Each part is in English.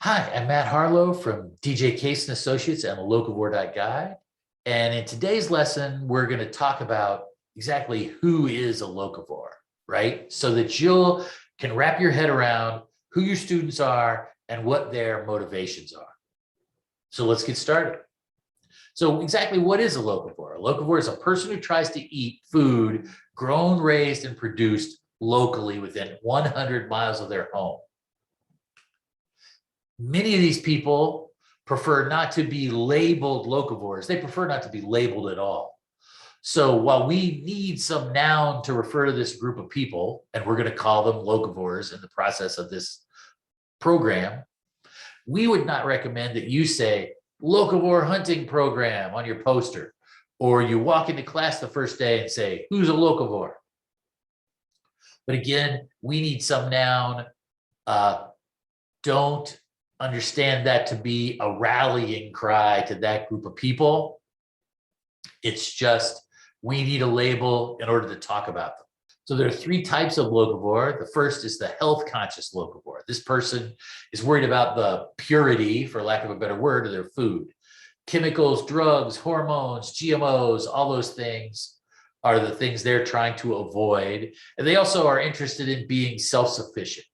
Hi, I'm Matt Harlow from DJ Case and Associates and Locavore.Guide. And in today's lesson, we're going to talk about exactly who is a locavore, right? So that you can wrap your head around who your students are and what their motivations are. So let's get started. So exactly what is a locavore? A locavore is a person who tries to eat food grown, raised, and produced locally within 100 miles of their home. Many of these people prefer not to be labeled locavores. They prefer not to be labeled at all. So while we need some noun to refer to this group of people, and we're going to call them locavores in the process of this program, we would not recommend that you say locavore hunting program on your poster, or you walk into class the first day and say, who's a locavore? But again, we need some noun. Don't understand that to be a rallying cry to that group of people. It's just, we need a label in order to talk about them. So there are three types of locavore. The first is the health conscious locavore. This person is worried about the purity, for lack of a better word, of their food. Chemicals, drugs, hormones, GMOs, all those things are the things they're trying to avoid. And they also are interested in being self-sufficient.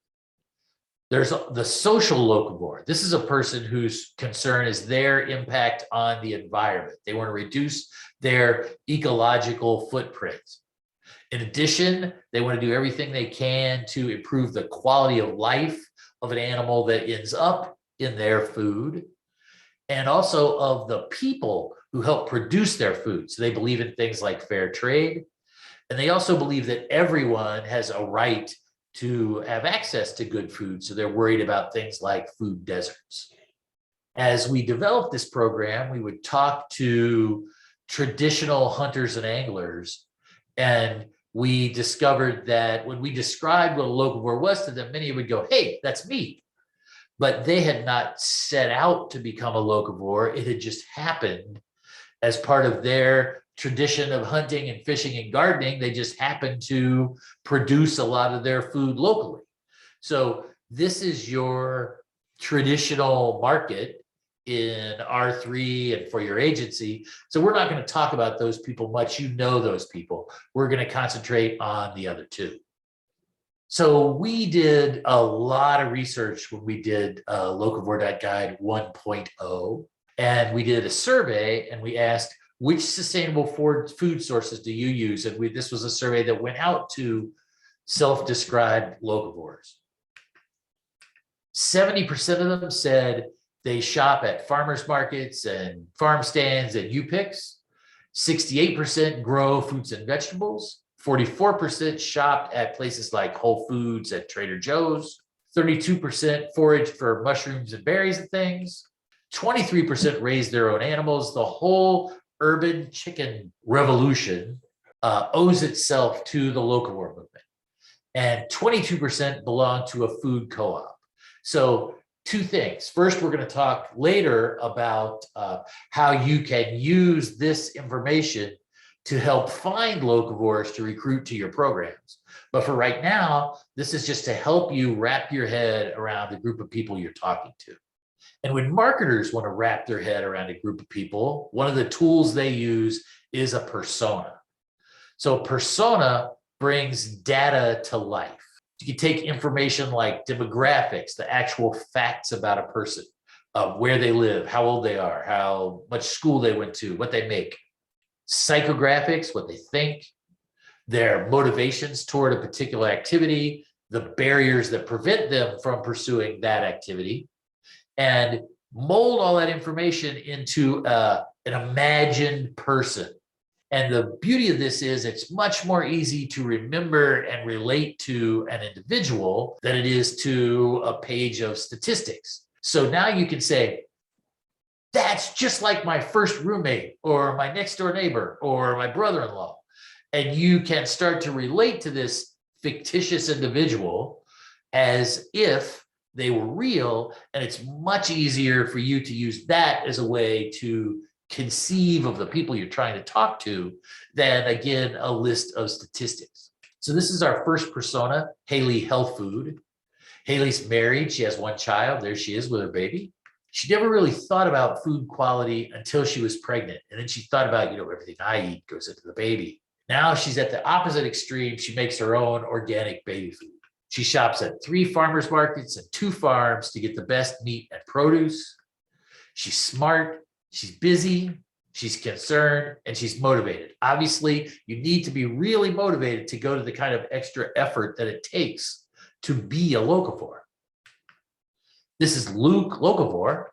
There's the social locavore. This is a person whose concern is their impact on the environment. They want to reduce their ecological footprint. In addition, they want to do everything they can to improve the quality of life of an animal that ends up in their food, and also of the people who help produce their food. So they believe in things like fair trade, and they also believe that everyone has a right to have access to good food. So they're worried about things like food deserts. As we developed this program, we would talk to traditional hunters and anglers, and we discovered that when we described what a locavore was to them, many would go, hey, that's me. But they had not set out to become a locavore. It had just happened as part of their tradition of hunting and fishing and gardening. They just happen to produce a lot of their food locally. So this is your traditional market in R3 and for your agency. So we're not going to talk about those people much. You know those people. We're going to concentrate on the other two. So we did a lot of research when we did Locavore.Guide 1.0, and we did a survey, and we asked, which sustainable food sources do you use? And this was a survey that went out to self-described locavores. 70% of them said they shop at farmers markets and farm stands and U-Picks. 68% grow fruits and vegetables. 44% shopped at places like Whole Foods at Trader Joe's. 32% forage for mushrooms and berries and things. 23% raise their own animals. The whole urban chicken revolution owes itself to the locavore movement. And 22% belong to a food co-op. So two things. First, we're going to talk later about how you can use this information to help find locavores to recruit to your programs. But for right now, this is just to help you wrap your head around the group of people you're talking to. And when marketers want to wrap their head around a group of people, one of the tools they use is a persona. So a persona brings data to life. You can take information like demographics, the actual facts about a person, where they live, how old they are, how much school they went to, what they make. Psychographics, what they think, their motivations toward a particular activity, the barriers that prevent them from pursuing that activity, and mold all that information into an imagined person. And the beauty of this is it's much more easy to remember and relate to an individual than it is to a page of statistics. So now you can say, that's just like my first roommate or my next door neighbor or my brother-in-law. And you can start to relate to this fictitious individual as if they were real. And it's much easier for you to use that as a way to conceive of the people you're trying to talk to than, again, a list of statistics. So this is our first persona, Haley Healthfood. Haley's married. She has one child. There she is with her baby. She never really thought about food quality until she was pregnant. And then she thought about, everything I eat goes into the baby. Now she's at the opposite extreme. She makes her own organic baby food. She shops at 3 farmers markets and 2 farms to get the best meat and produce. She's smart, she's busy, she's concerned, and she's motivated. Obviously, you need to be really motivated to go to the kind of extra effort that it takes to be a locavore. This is Luke Locavore.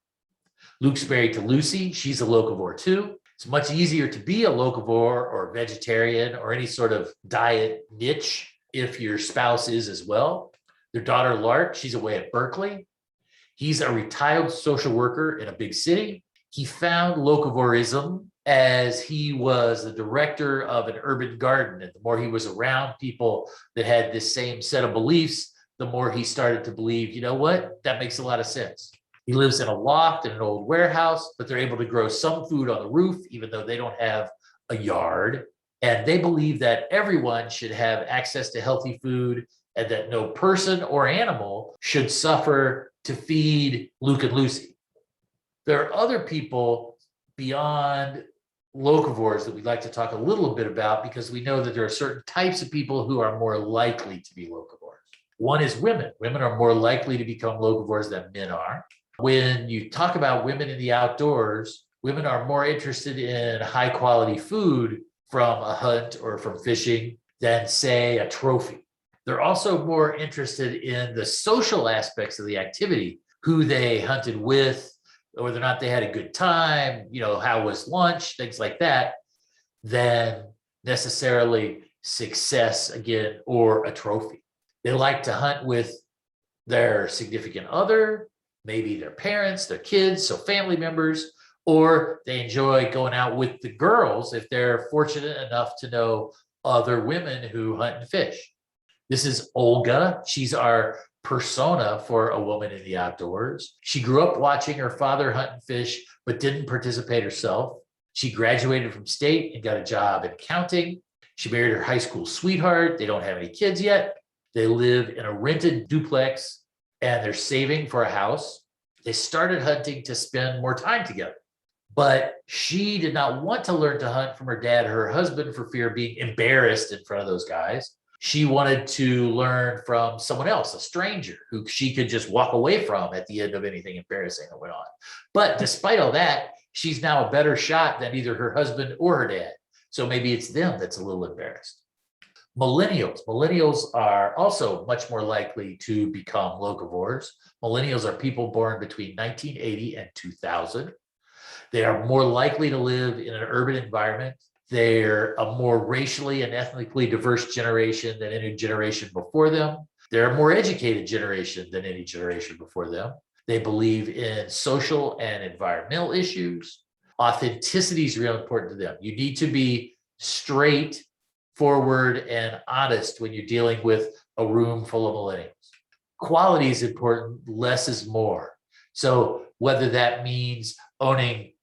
Luke's married to Lucy. She's a locavore too. It's much easier to be a locavore or vegetarian or any sort of diet niche if your spouse is as well. Their daughter, Lark, she's away at Berkeley. He's a retired social worker in a big city. He found locavorism as he was the director of an urban garden. And the more he was around people that had this same set of beliefs, the more he started to believe, you know what, that makes a lot of sense. He lives in a loft in an old warehouse, but they're able to grow some food on the roof, even though they don't have a yard. And they believe that everyone should have access to healthy food and that no person or animal should suffer to feed Luke and Lucy. There are other people beyond locavores that we'd like to talk a little bit about because we know that there are certain types of people who are more likely to be locavores. One is women. Women are more likely to become locavores than men are. When you talk about women in the outdoors, women are more interested in high quality food from a hunt or from fishing than, say, a trophy. They're also more interested in the social aspects of the activity, who they hunted with, whether or not they had a good time, how was lunch, things like that, than necessarily success again or a trophy. They like to hunt with their significant other, maybe their parents, their kids, so family members, or they enjoy going out with the girls if they're fortunate enough to know other women who hunt and fish. This is Olga. She's our persona for a woman in the outdoors. She grew up watching her father hunt and fish, but didn't participate herself. She graduated from state and got a job in accounting. She married her high school sweetheart. They don't have any kids yet. They live in a rented duplex and they're saving for a house. They started hunting to spend more time together, but she did not want to learn to hunt from her dad, her husband, for fear of being embarrassed in front of those guys. She wanted to learn from someone else, a stranger, who she could just walk away from at the end of anything embarrassing that went on. But despite all that, she's now a better shot than either her husband or her dad. So maybe it's them that's a little embarrassed. Millennials. Millennials are also much more likely to become locavores. Millennials are people born between 1980 and 2000. They are more likely to live in an urban environment. They're a more racially and ethnically diverse generation than any generation before them. They're a more educated generation than any generation before them. They believe in social and environmental issues. Authenticity is real important to them. You need to be straight, forward, and honest when you're dealing with a room full of millennials. Quality is important, less is more. So whether that means owning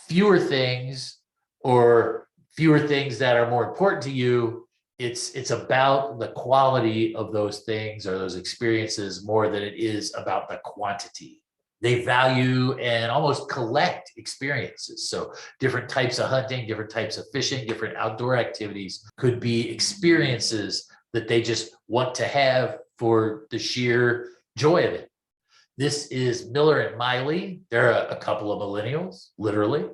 fewer things or fewer things that are more important to you, it's about the quality of those things or those experiences more than it is about the quantity. They value and almost collect experiences. So different types of hunting, different types of fishing, different outdoor activities could be experiences that they just want to have for the sheer joy of it. This is Miller and Miley. They're a couple of millennials, literally.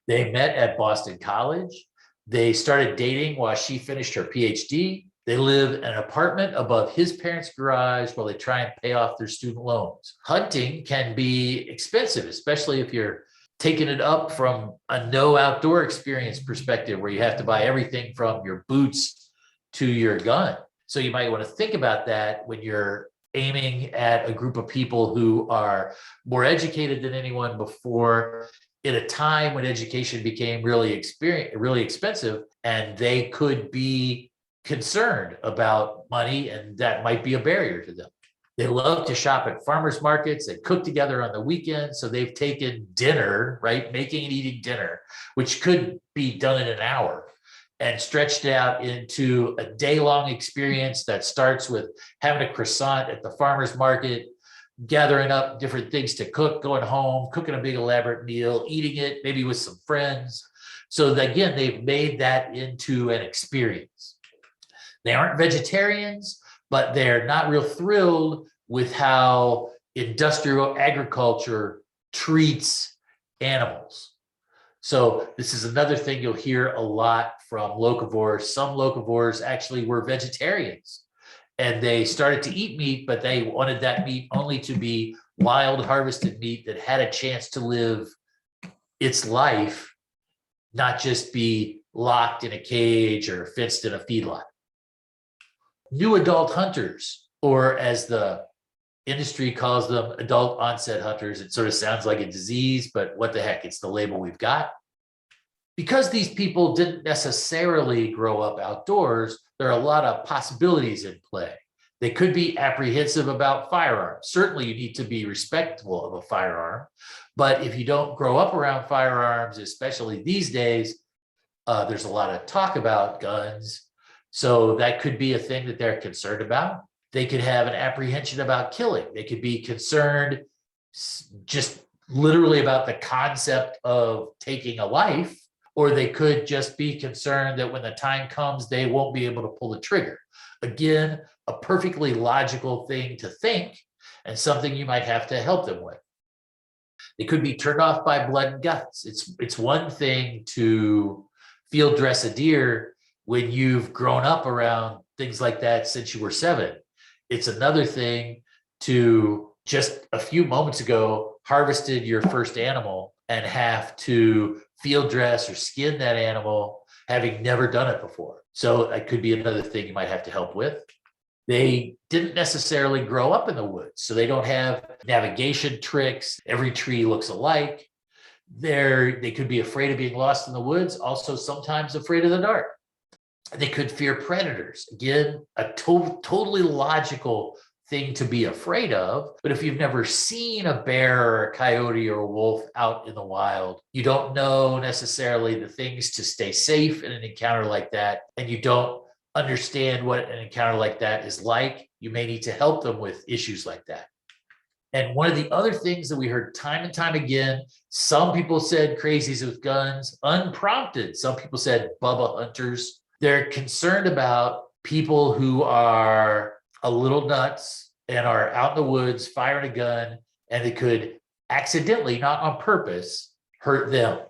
They met at Boston College. They started dating while she finished her PhD. They live in an apartment above his parents' garage while they try and pay off their student loans. Hunting can be expensive, especially if you're taking it up from a no outdoor experience perspective where you have to buy everything from your boots to your gun. So you might want to think about that when you're aiming at a group of people who are more educated than anyone before, in a time when education became really expensive, and they could be concerned about money, and that might be a barrier to them. They love to shop at farmers markets and cook together on the weekends. So they've taken dinner, right? Making and eating dinner, which could be done in an hour, and stretched it out into a day-long experience that starts with having a croissant at the farmer's market, gathering up different things to cook, going home, cooking a big elaborate meal, eating it, maybe with some friends. So that, again, they've made that into an experience. They aren't vegetarians, but they're not real thrilled with how industrial agriculture treats animals. So this is another thing you'll hear a lot from locavores. Some locavores actually were vegetarians, and they started to eat meat, but they wanted that meat only to be wild harvested meat that had a chance to live its life, not just be locked in a cage or fenced in a feedlot. New adult hunters, or as the industry calls them, adult onset hunters. It sort of sounds like a disease, but what the heck, it's the label we've got. Because these people didn't necessarily grow up outdoors, there are a lot of possibilities in play. They could be apprehensive about firearms. Certainly you need to be respectful of a firearm, but if you don't grow up around firearms, especially these days, there's a lot of talk about guns. So that could be a thing that they're concerned about. They could have an apprehension about killing. They could be concerned just literally about the concept of taking a life, or they could just be concerned that when the time comes, they won't be able to pull the trigger. Again, a perfectly logical thing to think, and something you might have to help them with. They could be turned off by blood and guts. It's one thing to field dress a deer when you've grown up around things like that since you were 7. It's another thing to just a few moments ago harvested your first animal and have to field dress or skin that animal, having never done it before. So that could be another thing you might have to help with. They didn't necessarily grow up in the woods, so they don't have navigation tricks. Every tree looks alike. They could be afraid of being lost in the woods, also sometimes afraid of the dark. They could fear predators. Again, a totally logical thing to be afraid of. But if you've never seen a bear or a coyote or a wolf out in the wild, you don't know necessarily the things to stay safe in an encounter like that, and you don't understand what an encounter like that is like, you may need to help them with issues like that. And one of the other things that we heard time and time again, some people said crazies with guns, unprompted. Some people said Bubba hunters. They're concerned about people who are a little nuts and are out in the woods firing a gun, and they could accidentally, not on purpose, hurt them.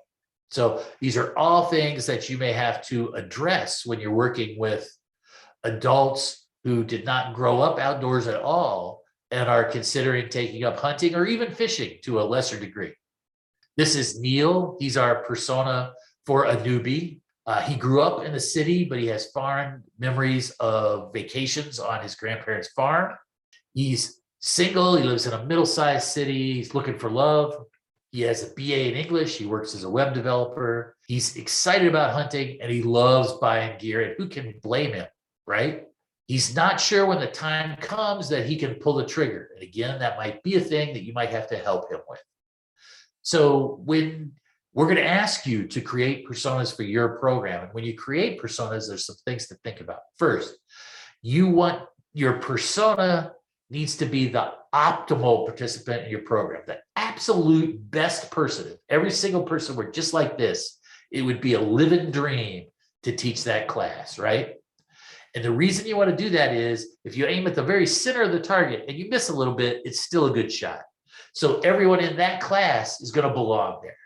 So these are all things that you may have to address when you're working with adults who did not grow up outdoors at all and are considering taking up hunting or even fishing to a lesser degree. This is Neal. He's our persona for a newbie. He grew up in the city, but he has fond memories of vacations on his grandparents' farm. He's single. He lives in a middle-sized city. He's looking for love. He has a BA in English. He works as a web developer. He's excited about hunting, and he loves buying gear. And who can blame him, right? He's not sure when the time comes that he can pull the trigger. And again, that might be a thing that you might have to help him with. So when we're going to ask you to create personas for your program, and when you create personas, there's some things to think about. First, your persona needs to be the optimal participant in your program, the absolute best person. If every single person were just like this, it would be a living dream to teach that class, right? And the reason you want to do that is if you aim at the very center of the target and you miss a little bit, it's still a good shot. So everyone in that class is going to belong there.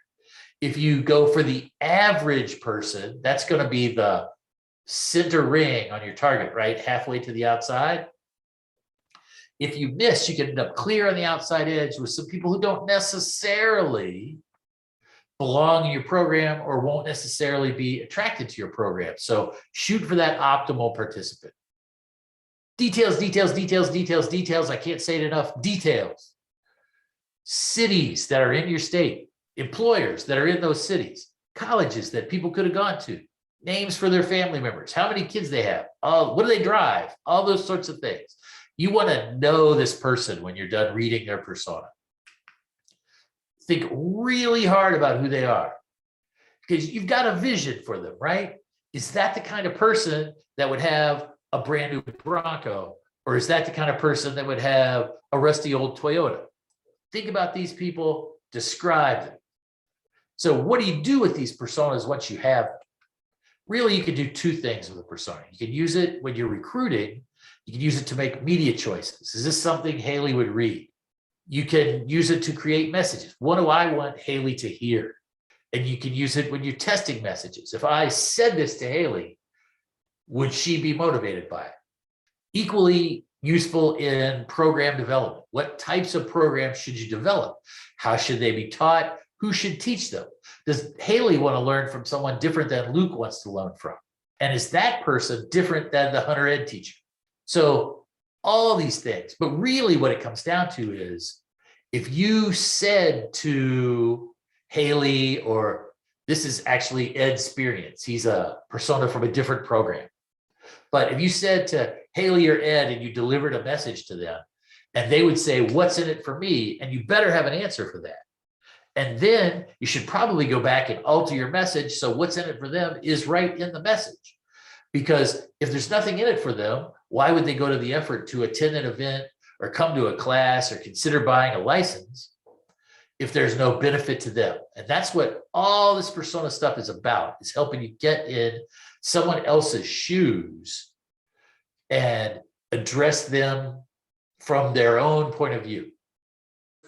If you go for the average person, that's going to be the center ring on your target, right? Halfway to the outside. If you miss, you can end up clear on the outside edge with some people who don't necessarily belong in your program or won't necessarily be attracted to your program. So shoot for that optimal participant. Details, details, details, details, details. I can't say it enough. Details. Cities that are in your state, employers that are in those cities, colleges that people could have gone to, names for their family members, how many kids they have, what do they drive, all those sorts of things. You want to know this person when you're done reading their persona. Think really hard about who they are, because you've got a vision for them, right? Is that the kind of person that would have a brand new Bronco? Or is that the kind of person that would have a rusty old Toyota? Think about these people, describe them. So what do you do with these personas once you have them? Really, you can do two things with a persona. You can use it when you're recruiting. You can use it to make media choices. Is this something Haley would read? You can use it to create messages. What do I want Haley to hear? And you can use it when you're testing messages. If I said this to Haley, would she be motivated by it? Equally useful in program development. What types of programs should you develop? How should they be taught? Who should teach them? Does Haley want to learn from someone different than Luke wants to learn from? And is that person different than the Hunter Ed teacher? So all these things, but really what it comes down to is if you said to Haley, or this is actually Ed's experience, he's a persona from a different program. But if you said to Haley or Ed and you delivered a message to them and they would say, what's in it for me? And you better have an answer for that. And then you should probably go back and alter your message so what's in it for them is right in the message. Because if there's nothing in it for them, why would they go to the effort to attend an event or come to a class or consider buying a license if there's no benefit to them? And that's what all this persona stuff is about, is helping you get in someone else's shoes and address them from their own point of view.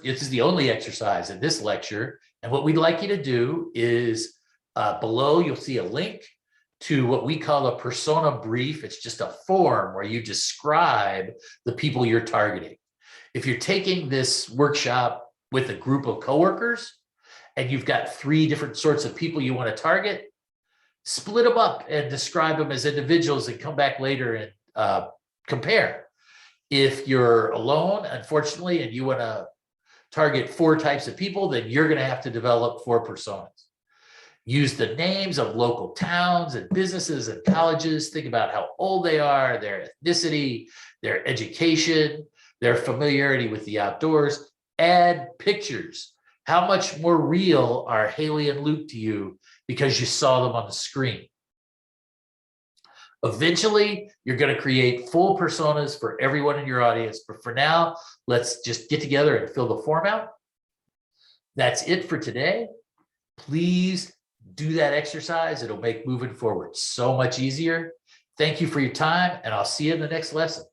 This is the only exercise in this lecture. And what we'd like you to do is below, you'll see a link to what we call a persona brief. It's just a form where you describe the people you're targeting. If you're taking this workshop with a group of coworkers and you've got 3 different sorts of people you want to target, split them up and describe them as individuals and come back later and compare. If you're alone, unfortunately, and you want to target 4 types of people, then you're going to have to develop 4 personas. Use the names of local towns and businesses and colleges. Think about how old they are, their ethnicity, their education, their familiarity with the outdoors. Add pictures. How much more real are Haley and Luke to you because you saw them on the screen? Eventually, you're going to create full personas for everyone in your audience. But for now, let's just get together and fill the form out. That's it for today. Please do that exercise. It'll make moving forward so much easier. Thank you for your time, and I'll see you in the next lesson.